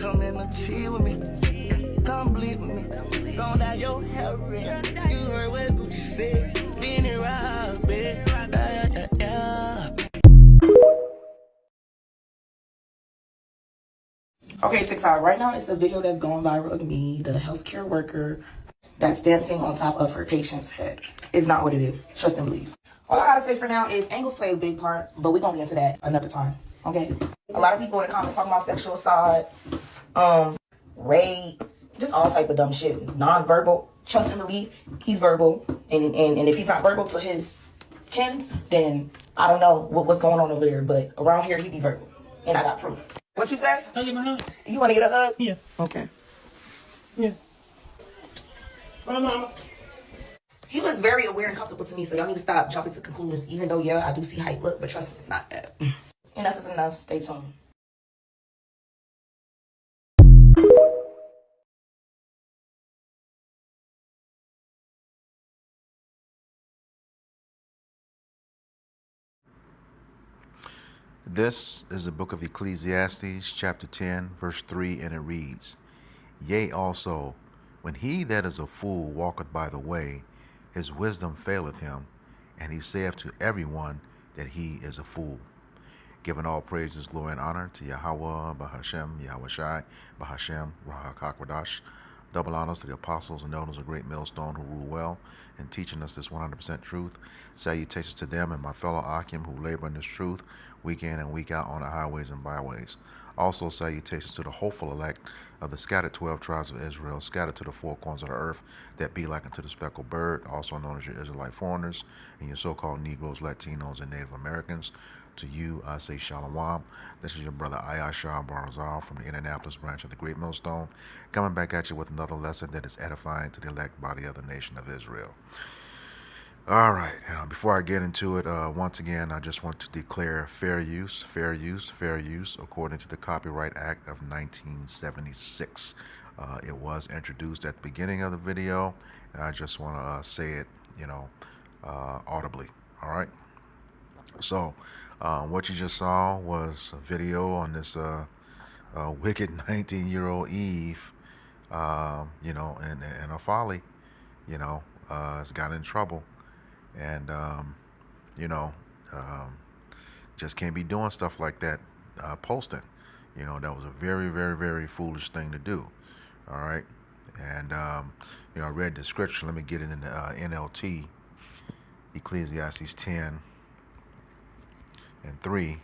come in and chill with me. Come bleed with me. Gone down your hair red. You heard what Gucci said. Then it robbed it. Yeah. Okay, TikTok, right now it's a video that's going viral of me, the healthcare worker that's dancing on top of her patient's head. It's not what it is. Trust and believe. All I gotta say for now is angles play a big part, but we're gonna get into that another time, okay? A lot of people in the comments talking about sexual assault, rape, just all type of dumb shit. Non-verbal. Trust and believe, he's verbal. And if he's not verbal to his kins, then I don't know what's going on over there, but around here he be verbal. And I got proof. What you say? Can I get my hug? You want to get a hug? Yeah. Okay. Yeah. Bye, Mama. He looks very aware and comfortable to me, so y'all need to stop jumping to conclusions, even though, yeah, I do see how he look, but trust me, it's not that. Enough is enough. Stay tuned. This is the book of Ecclesiastes, chapter 10, verse 3, and it reads, Yea, also, when he that is a fool walketh by the way, his wisdom faileth him, and he saith to everyone that he is a fool. Giving all praises, glory, and honor to Yahweh, Bahashem, Yahushai, Bahashem, Rahakakwadash. Double honors to the apostles and elders of Great Millstone who rule well in teaching us this 100% truth. Salutations to them and my fellow Akim who labor in this truth week in and week out on the highways and byways. Also salutations to the hopeful elect of the scattered 12 tribes of Israel, scattered to the four corners of the earth, that be like unto the speckled bird, also known as your Israelite foreigners, and your so-called Negroes, Latinos, and Native Americans. To you, I say Shalom. This is your brother Ayashar Barzal from the Indianapolis branch of the Great Millstone, coming back at you with another lesson that is edifying to the elect body of the nation of Israel. All right, and before I get into it, once again, I just want to declare fair use, according to the Copyright Act of 1976. It was introduced at the beginning of the video, and I just want to say it, audibly. All right. So, what you just saw was a video on this wicked 19-year-old Eve, and a Folly, has got in trouble, and just can't be doing stuff like that, posting. That was a very, very, very foolish thing to do. All right, and I read the scripture. Let me get it in the NLT, Ecclesiastes 10. And 3,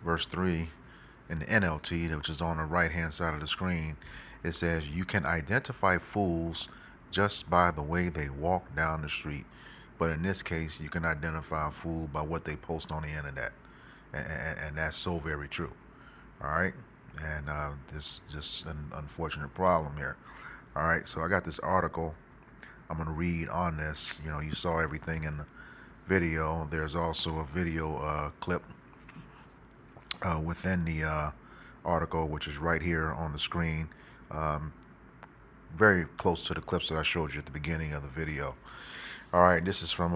verse 3 in the NLT, which is on the right hand side of the screen, it says, you can identify fools just by the way they walk down the street. But in this case, you can identify a fool by what they post on the internet. And that's so very true. All right. And this is just an unfortunate problem here. All right. So I got this article I'm going to read on this. You saw everything in the video. There's also a video clip within the article, which is right here on the screen, very close to the clips that I showed you at the beginning of the video. All right, this is from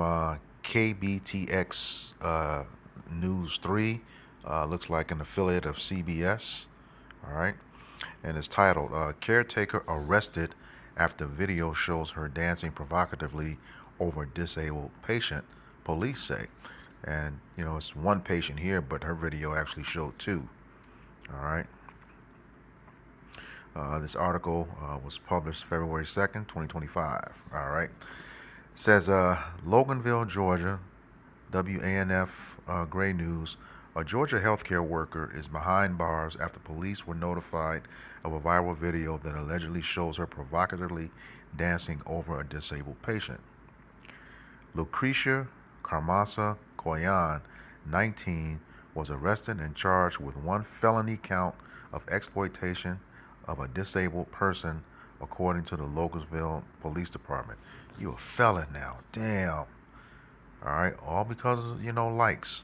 KBTX News 3. Looks like an affiliate of CBS. All right, and it's titled, Caretaker Arrested After Video Shows Her Dancing Provocatively Over Disabled Patient, Police Say. And, it's one patient here, but her video actually showed two. All right. This article was published February 2nd, 2025. All right. It says, Loganville, Georgia, WANF Gray News. A Georgia healthcare worker is behind bars after police were notified of a viral video that allegedly shows her provocatively dancing over a disabled patient. Lucretia Carmasa Goin, 19, was arrested and charged with one felony count of exploitation of a disabled person, according to the Loganville Police Department. You a felon now. Damn. All right. All because of, likes.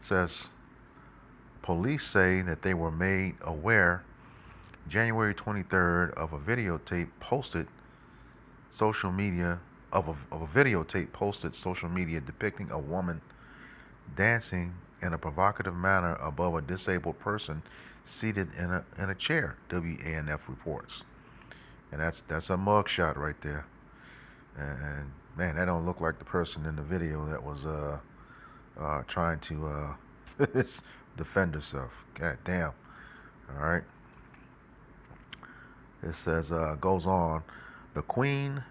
Says police say that they were made aware January 23rd of a videotape posted social media depicting a woman dancing in a provocative manner above a disabled person seated in a chair, WANF reports. And that's a mugshot right there. And man, that don't look like the person in the video that was trying to defend herself. God damn. All right. It says, goes on, the queen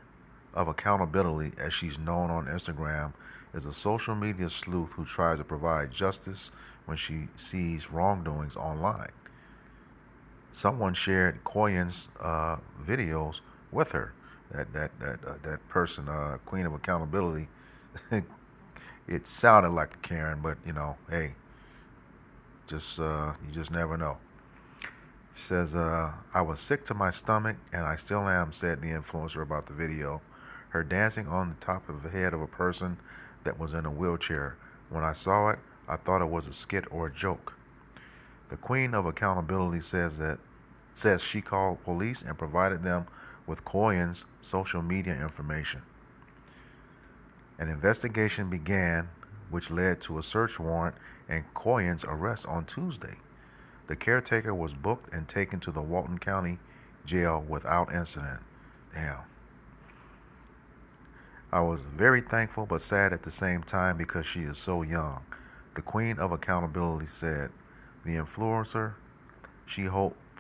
of accountability, as she's known on Instagram, is a social media sleuth who tries to provide justice when she sees wrongdoings online. Someone shared Goin's videos with her. That person, queen of accountability. It sounded like a Karen, but hey, you just never know. Says, I was sick to my stomach, and I still am, said the influencer about the video. Her dancing on the top of the head of a person that was in a wheelchair. When I saw it, I thought it was a skit or a joke. The queen of accountability says she called police and provided them with Goin's social media information. An investigation began, which led to a search warrant and Goin's arrest on Tuesday. The caretaker was booked and taken to the Walton County Jail without incident. Damn. I was very thankful but sad at the same time because she is so young. The queen of accountability said. The influencer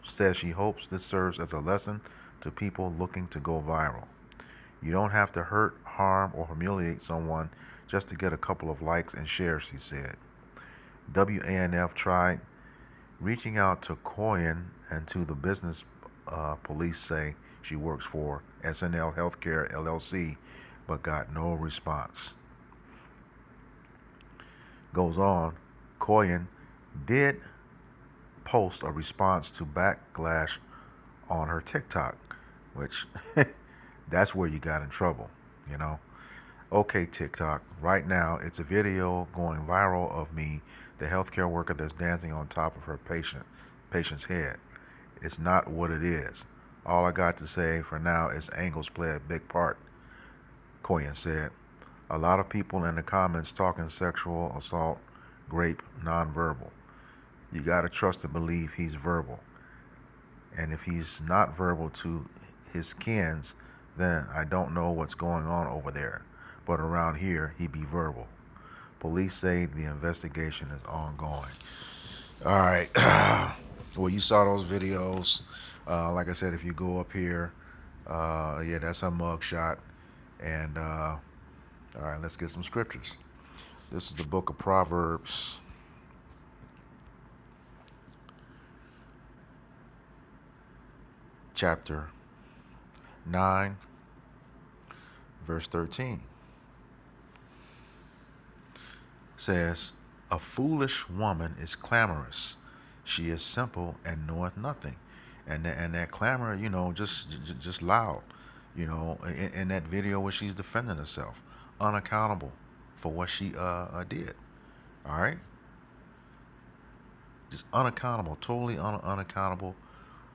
says she hopes this serves as a lesson to people looking to go viral. You don't have to hurt, harm, or humiliate someone just to get a couple of likes and shares, she said. WANF tried reaching out to Goin and to the business police say she works for SNL Healthcare LLC, but got no response. Goes on, Goin did post a response to backlash on her TikTok, which that's where you got in trouble, Okay, TikTok, right now it's a video going viral of me, the healthcare worker that's dancing on top of her patient's head. It's not what it is. All I got to say for now is angles play a big part, Goin said. A lot of people in the comments talking sexual assault, rape, nonverbal. You got to trust and believe he's verbal. And if he's not verbal to his kins, then I don't know what's going on over there. But around here, he be verbal. Police say the investigation is ongoing. All right. Well, you saw those videos. Like I said, if you go up here, yeah, that's a mugshot. And all right, let's get some scriptures. This is the book of Proverbs, chapter 9, verse 13. Says, a foolish woman is clamorous. She is simple and knoweth nothing. And that clamor, just loud, in that video where she's defending herself, unaccountable for what she did. All right? Just unaccountable, totally unaccountable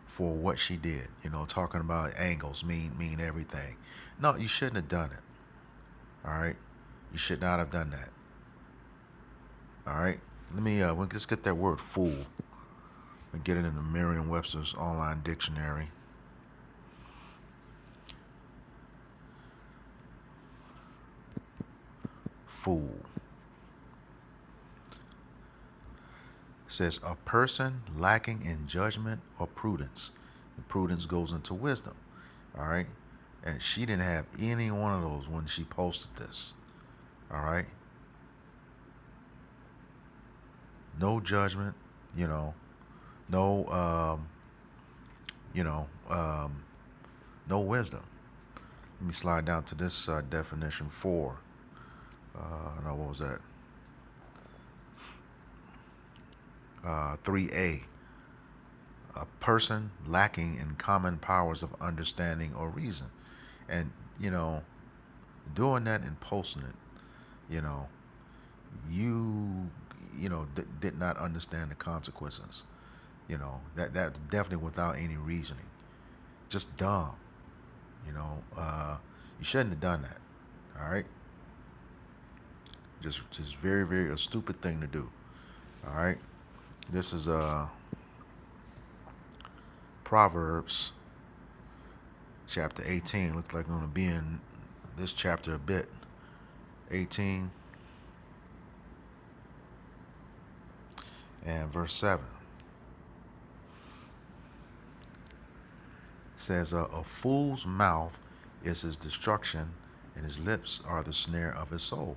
for what she did. Talking about angles mean everything. No, you shouldn't have done it. All right? You should not have done that. All right? Let's get that word fool and get it in the Merriam-Webster's online dictionary. Fool. It says a person lacking in judgment or prudence. And prudence goes into wisdom. All right? And she didn't have any one of those when she posted this. All right? No judgment, no wisdom. Let me slide down to this definition 4. No, what was that? 3A. A person lacking in common powers of understanding or reason. And, doing that and posting it, you did not understand the consequences. That definitely without any reasoning. Just dumb. You shouldn't have done that. All right. Just very, very a stupid thing to do. All right. This is Proverbs chapter 18. Looks like I'm gonna be in this chapter a bit. 18 and verse 7 says, a fool's mouth is his destruction, and his lips are the snare of his soul.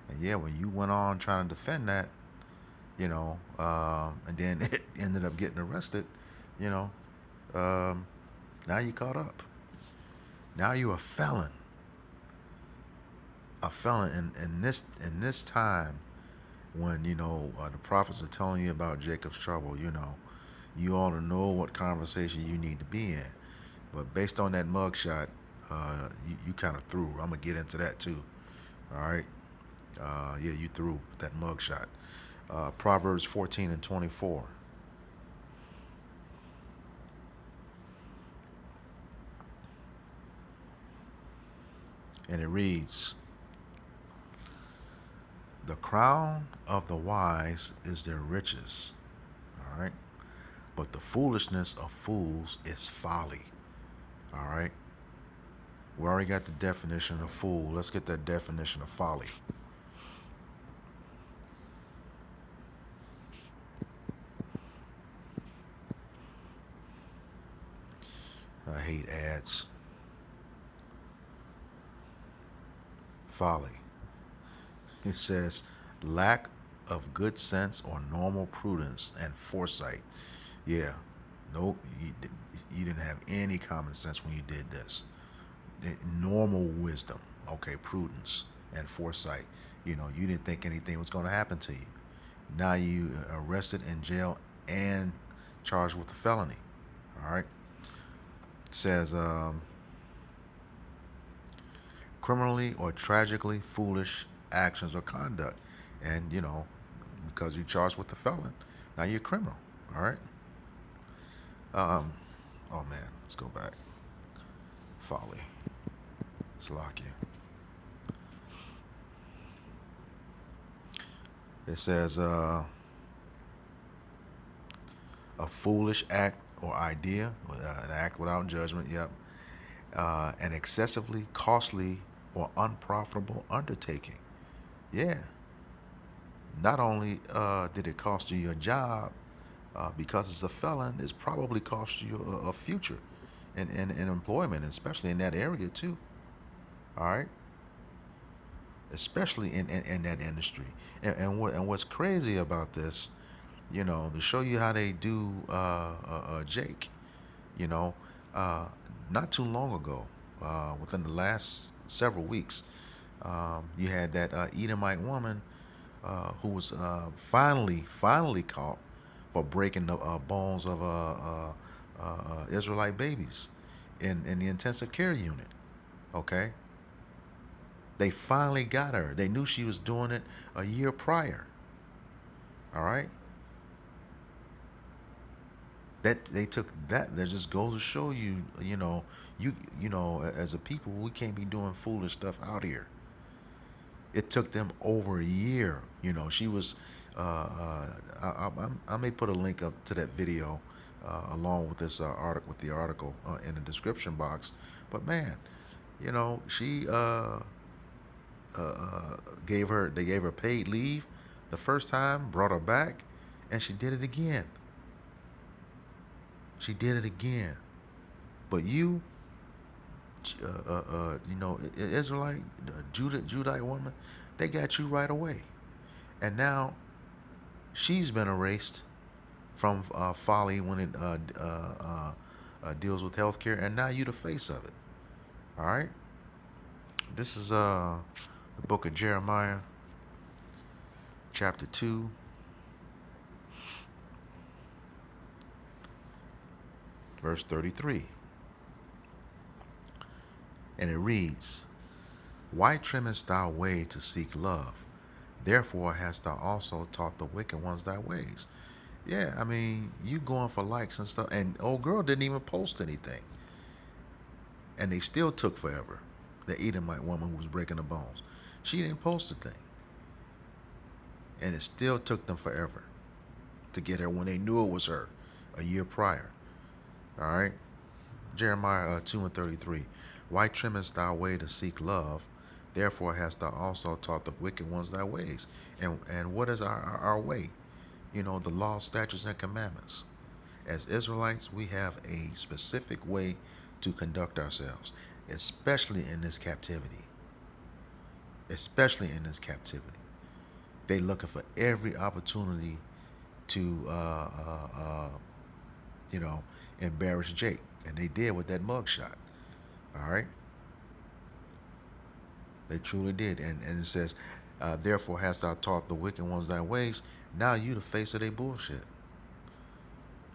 And yeah, when you went on trying to defend that, and then it ended up getting arrested, you know, now you caught up. Now you're a felon. A felon in this time when the prophets are telling you about Jacob's trouble. You ought to know what conversation you need to be in. But based on that mugshot, you kind of through. I'm gonna get into that too. All right. Yeah, you through that mugshot. Proverbs 14 and 24. And it reads, the crown of the wise is their riches. All right. But the foolishness of fools is folly. All right. We already got the definition of fool. Let's get that definition of folly. I hate ads. Folly. It says lack of good sense or normal prudence and foresight. Yeah. Nope. You didn't have any common sense when you did this. Normal wisdom. Okay. Prudence and foresight. You didn't think anything was going to happen to you. Now you arrested in jail and charged with a felony. All right. It says criminally or tragically foolish actions or conduct. And, because you're charged with the felon, now you're a criminal. All right. Oh, man. Let's go back. Folly. Slock you. It says a foolish act or idea, an act without judgment, yep. An excessively costly or unprofitable undertaking. Yeah. Not only did it cost you your job, because it's a felon, it's probably cost you a future in employment, especially in that area too. All right. Especially in that industry. And what's crazy about this, to show you how they do Jake, not too long ago, within the last several weeks, you had that Edomite woman who was finally caught for breaking the bones of Israelite babies in the intensive care unit. Okay. They finally got her. They knew she was doing it a year prior. All right. That they took that. That just goes to show you, as a people, we can't be doing foolish stuff out here. It took them over a year. She was. I may put a link up to that video along with this article, with the article in the description box. But man, she they gave her paid leave the first time, brought her back, and she did it again. She did it again. But Israelite, Judite woman, they got you right away. And now she's been erased from Folly when it deals with healthcare, and now you the face of it. All right. This is the book of Jeremiah, chapter 2. Verse 33. And it reads, why trimmest thou way to seek love? Therefore hast thou also taught the wicked ones thy ways. Yeah, I mean, you going for likes and stuff. And old girl didn't even post anything. And they still took forever. The Edomite woman who was breaking the bones. She didn't post a thing. And it still took them forever to get her when they knew it was her a year prior. All right. Jeremiah 2:33. Why trimmest thou way to seek love? Therefore hast thou also taught the wicked ones thy ways. And what is our way? You know, the law, statutes, and commandments. As Israelites, we have a specific way to conduct ourselves, especially in this captivity. Especially in this captivity. They looking for every opportunity to, you know, embarrass Jake. And they did with that mugshot. All right? They truly did. And it says, therefore hast thou taught the wicked ones thy ways. Now you the face of their bullshit.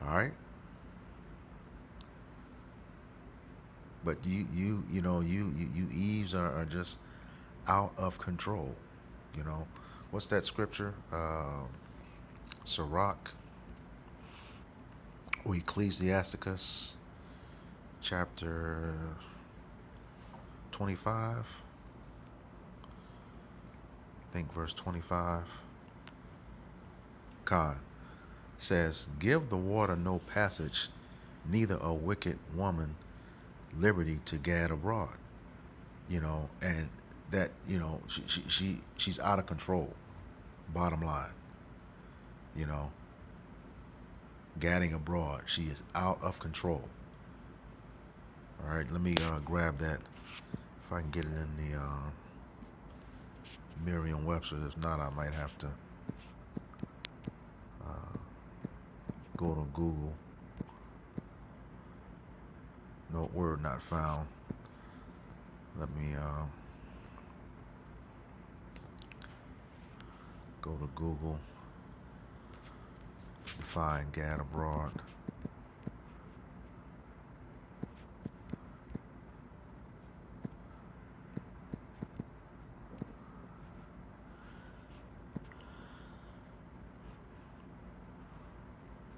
All right? But you Eves are just out of control. You know, what's that scripture? Sirach or Ecclesiasticus chapter 25. I think verse 25. Khan says, give the water no passage, neither a wicked woman liberty to gad abroad. You know, and that, you know, she's out of control. Bottom line, you know, gadding abroad, she is out of control. All right, let me grab that if I can get it in the Merriam-Webster. If not, I might have to go to Google. No, word not found. Let me go to Google and find gad abroad.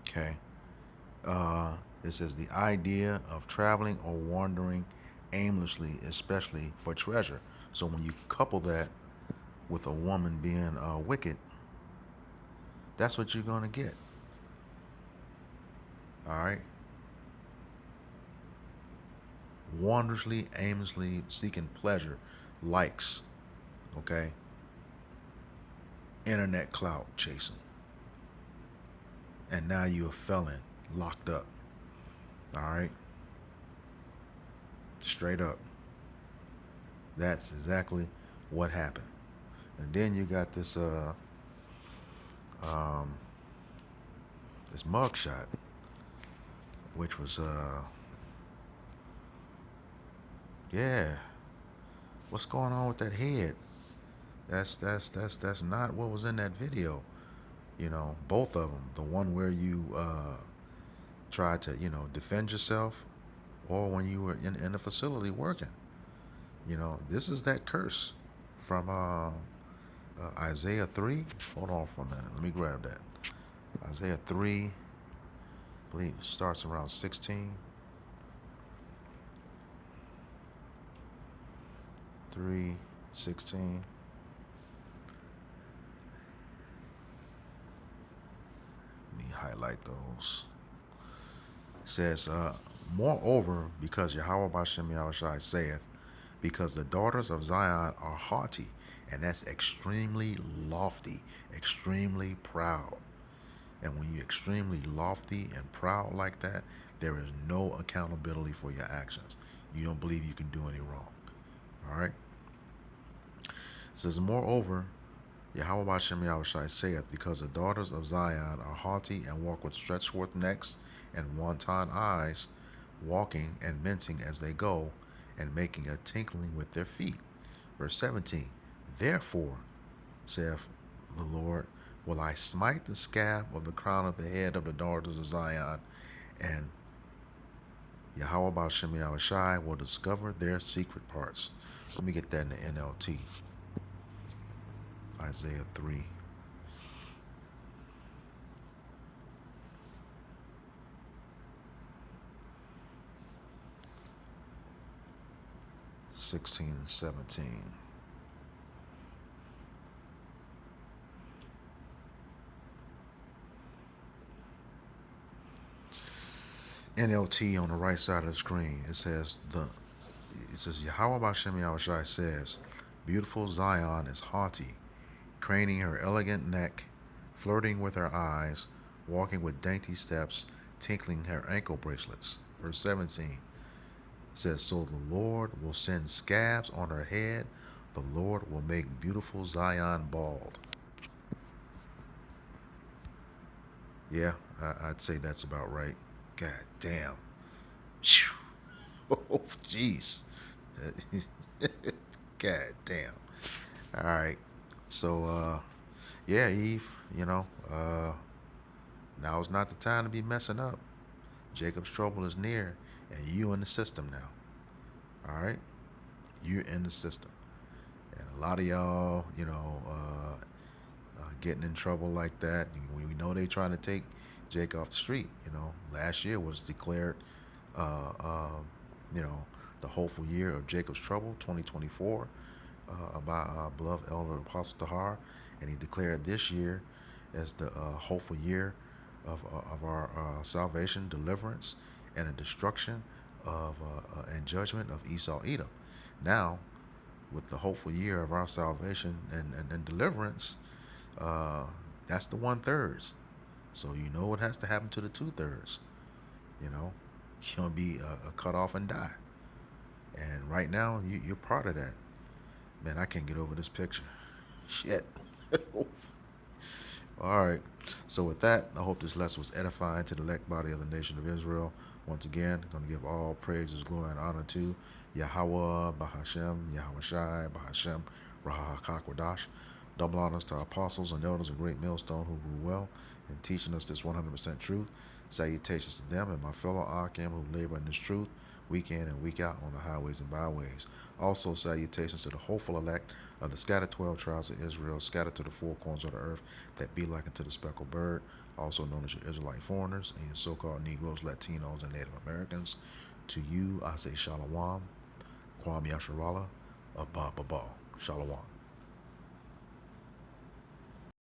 Okay. It says the idea of traveling or wandering aimlessly, especially for treasure. So when you couple that with a woman being wicked, that's what you're going to get. All right. Wanderously, aimlessly seeking pleasure, likes, okay? Internet clout chasing. And now you're a felon, locked up. All right? Straight up. That's exactly what happened. And then you got this this mugshot, which was yeah. What's going on with that head? That's not what was in that video. You know, both of them. The one where you tried to, you know, defend yourself, or when you were in the facility working. You know, this is that curse from Isaiah 3. Hold on for a minute. Let me grab that. Isaiah 3, I believe it starts around 16. 3:16. Let me highlight those. It says, moreover, because Yahweh Bashem Yahushai saith, because the daughters of Zion are haughty, and that's extremely lofty, extremely proud. And when you're extremely lofty and proud like that, there is no accountability for your actions. You don't believe you can do any wrong. All right? It says, moreover, Yahweh Bashem Yahushai saith, because the daughters of Zion are haughty and walk with stretched forth necks and wanton eyes, walking and mincing as they go, and making a tinkling with their feet. Verse 17, therefore, saith the Lord, will I smite the scab of the crown of the head of the daughters of Zion, and Yahweh Bashem Yahushai will discover their secret parts. Let me get that in the NLT. Isaiah 3. (16 and 17). NLT on the right side of the screen. It says Yahweh Bashem Yahushai says, beautiful Zion is haughty, craning her elegant neck, flirting with her eyes, walking with dainty steps, tinkling her ankle bracelets. Verse 17 says, so the Lord will send scabs on her head. The Lord will make beautiful Zion bald. Yeah, I'd say that's about right. God damn. Oh, jeez. God damn. All right. So, yeah, Eve, now is not the time to be messing up. Jacob's trouble is near, and you in the system now. All right? You're in the system. And a lot of y'all, getting in trouble like that. We know they trying to take Jake off the street. Last year was declared, uh, um, the hopeful year of Jacob's trouble, 2024, by beloved elder Apostle Tahar, and he declared this year as the hopeful year of our salvation, deliverance, and the destruction of and judgment of Esau Edom. Now, with the hopeful year of our salvation and deliverance, that's the 1/3. So you know what has to happen to the 2/3. You're gonna be cut off and die. And right now, you're part of that. Man, I can't get over this picture. Shit. All right. So with that, I hope this lesson was edifying to the elect body of the nation of Israel. Once again, I'm going to give all praises, glory, and honor to Yahweh, Bahashem, Yahweh Shai, Bahashem, Rahakakwadash. Double honors to our apostles and elders of Great Millstone who grew well in teaching us this 100% truth. Salutations to them and my fellow Akim who labor in this truth week in and week out on the highways and byways. Also, salutations to the hopeful elect of the scattered 12 tribes of Israel, scattered to the four corners of the earth, that be like unto the speckled bird, also known as your Israelite foreigners and your so-called Negroes, Latinos, and Native Americans. To you, I say Shalom, Kwam Yasharallah, Abba Babal. Shalom.